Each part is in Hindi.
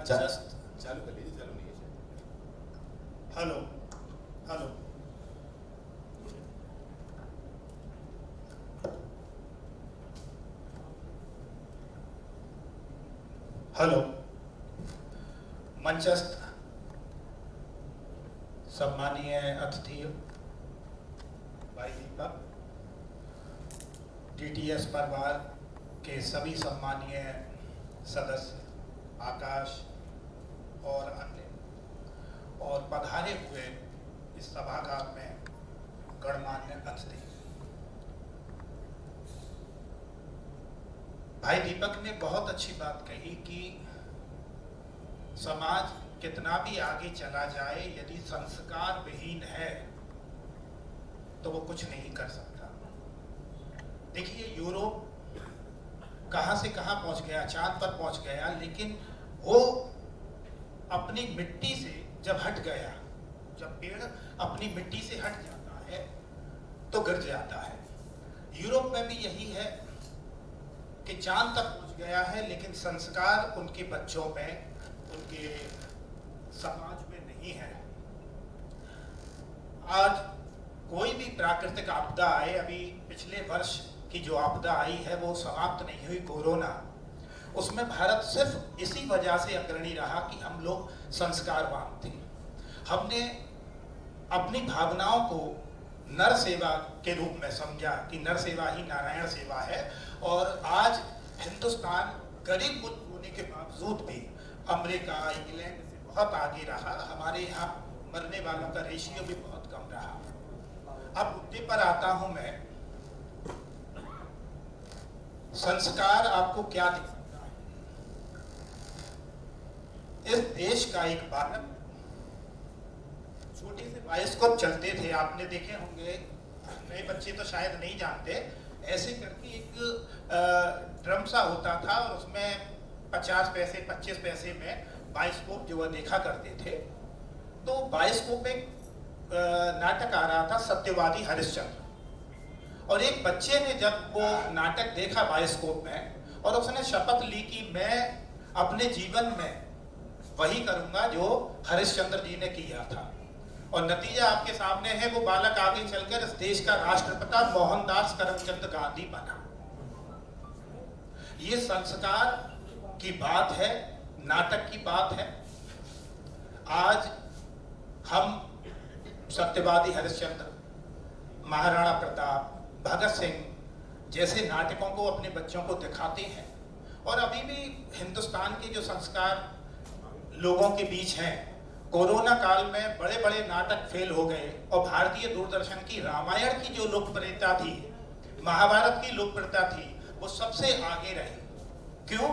चालू कर लीजिए, चालू नहीं है। हेलो हेलो हेलो मंचस्थ सम्मानीय अतिथि भाई दीपक, टीटीएस परिवार के सभी सम्मानीय सदस्य आकाश और अन्य और पधारे हुए इस सभागार में गणमान्य अतिथि। भाई दीपक ने बहुत अच्छी बात कही कि समाज कितना भी आगे चला जाए, यदि संस्कार विहीन है तो वो कुछ नहीं कर सकता। देखिए, यूरोप कहां से कहां पहुंच गया, चांद पर पहुंच गया, लेकिन वो अपनी मिट्टी से जब हट गया, जब पेड़ अपनी मिट्टी से हट जाता है तो गिर जाता है। यूरोप में भी यही है कि चांद तक पहुंच गया है, लेकिन संस्कार उनके बच्चों में, उनके समाज में नहीं है। आज कोई भी प्राकृतिक आपदा आए, अभी पिछले वर्ष की जो आपदा आई है वो समाप्त नहीं हुई, कोरोना, उसमें भारत सिर्फ इसी वजह से अग्रणी रहा कि हम लोग संस्कारवान थे। हमने अपनी भावनाओं को नर सेवा के रूप में समझा कि नर सेवा ही नारायण सेवा है, और आज हिंदुस्तान गरीब मुल्क होने के बावजूद भी अमेरिका, इंग्लैंड से बहुत आगे रहा। हमारे यहाँ मरने वालों का रेशियो भी बहुत कम रहा। अब मुद्दे पर आता हूं मैं, संस्कार आपको क्या दिखाता है? इस देश का एक बालक, छोटे से बायोस्कोप चलते थे, आपने देखे होंगे, नए बच्चे तो शायद नहीं जानते, ऐसे करके एक ड्रम सा होता था और उसमें 50 पैसे 25 पैसे में बायोस्कोप जो है देखा करते थे। तो बायोस्कोप में नाटक आ रहा था सत्यवादी हरिश्चंद्र, और एक बच्चे ने जब वो नाटक देखा बायोस्कोप में और उसने शपथ ली कि मैं अपने जीवन में वही करूंगा जो हरिश्चंद्र जी ने किया था, और नतीजा आपके सामने है। वो बालक आगे चलकर इस देश का राष्ट्रपिता मोहनदास करमचंद गांधी बना। ये संस्कार की बात है, नाटक की बात है। आज हम सत्यवादी हरिश्चंद्र, महाराणा प्रताप, भगत सिंह जैसे नाटकों को अपने बच्चों को दिखाते हैं, और अभी भी हिंदुस्तान के जो संस्कार लोगों के बीच हैं। कोरोना काल में बड़े बड़े नाटक फेल हो गए, और भारतीय दूरदर्शन की रामायण की जो लोकप्रियता थी, महाभारत की लोकप्रियता थी, वो सबसे आगे रही। क्यों?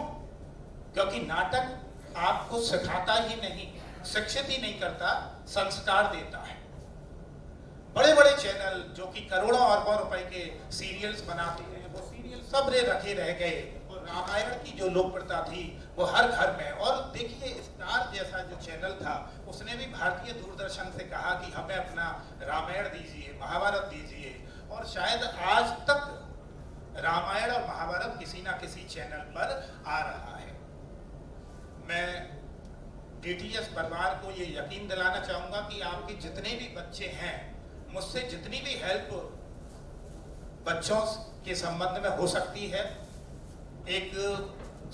क्योंकि नाटक आपको सिखाता ही नहीं, शिक्षित ही नहीं करता, संस्कार देता है। बड़े बड़े चैनल जो कि करोड़ों अरबों रुपए के सीरियल्स बनाते हैं, वो सीरियल सब रखे रह गए, और रामायण की जो लोकप्रियता थी वो हर घर में। और देखिए, स्टार जैसा जो चैनल था, उसने भी भारतीय दूरदर्शन से कहा कि हमें अपना रामायण दीजिए, महाभारत दीजिए, और शायद आज तक रामायण और महाभारत किसी ना किसी चैनल पर आ रहा है। मैं टीटीएस परिवार को ये यकीन दिलाना चाहूंगा कि आपके जितने भी बच्चे हैं, मुझसे जितनी भी हेल्प बच्चों के संबंध में हो सकती है, एक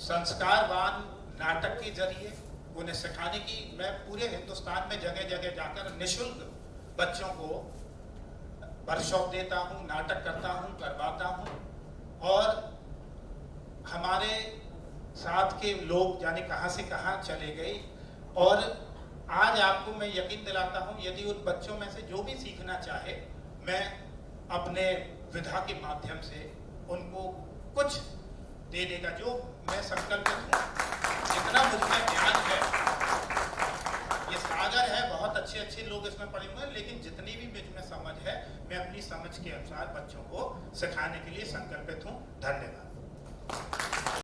संस्कारवान नाटक के जरिए उन्हें सिखाने की, मैं पूरे हिंदुस्तान में जगह जगह जाकर निःशुल्क बच्चों को वर्कशॉप देता हूँ, नाटक करता हूँ, करवाता हूँ। और हमारे साथ के लोग जाने कहाँ से कहाँ चले गए, और आज आपको मैं यकीन दिलाता हूँ, यदि उन बच्चों में से जो भी सीखना चाहे, मैं अपने विधा के माध्यम से उनको कुछ देने का जो मैं संकल्पित हूँ। जितना मुझमें ज्ञान है, ये सागर है, बहुत अच्छे अच्छे लोग इसमें पढ़े हुए हैं, लेकिन जितनी भी मुझमें समझ है, मैं अपनी समझ के अनुसार बच्चों को सिखाने के लिए संकल्पित हूँ। धन्यवाद।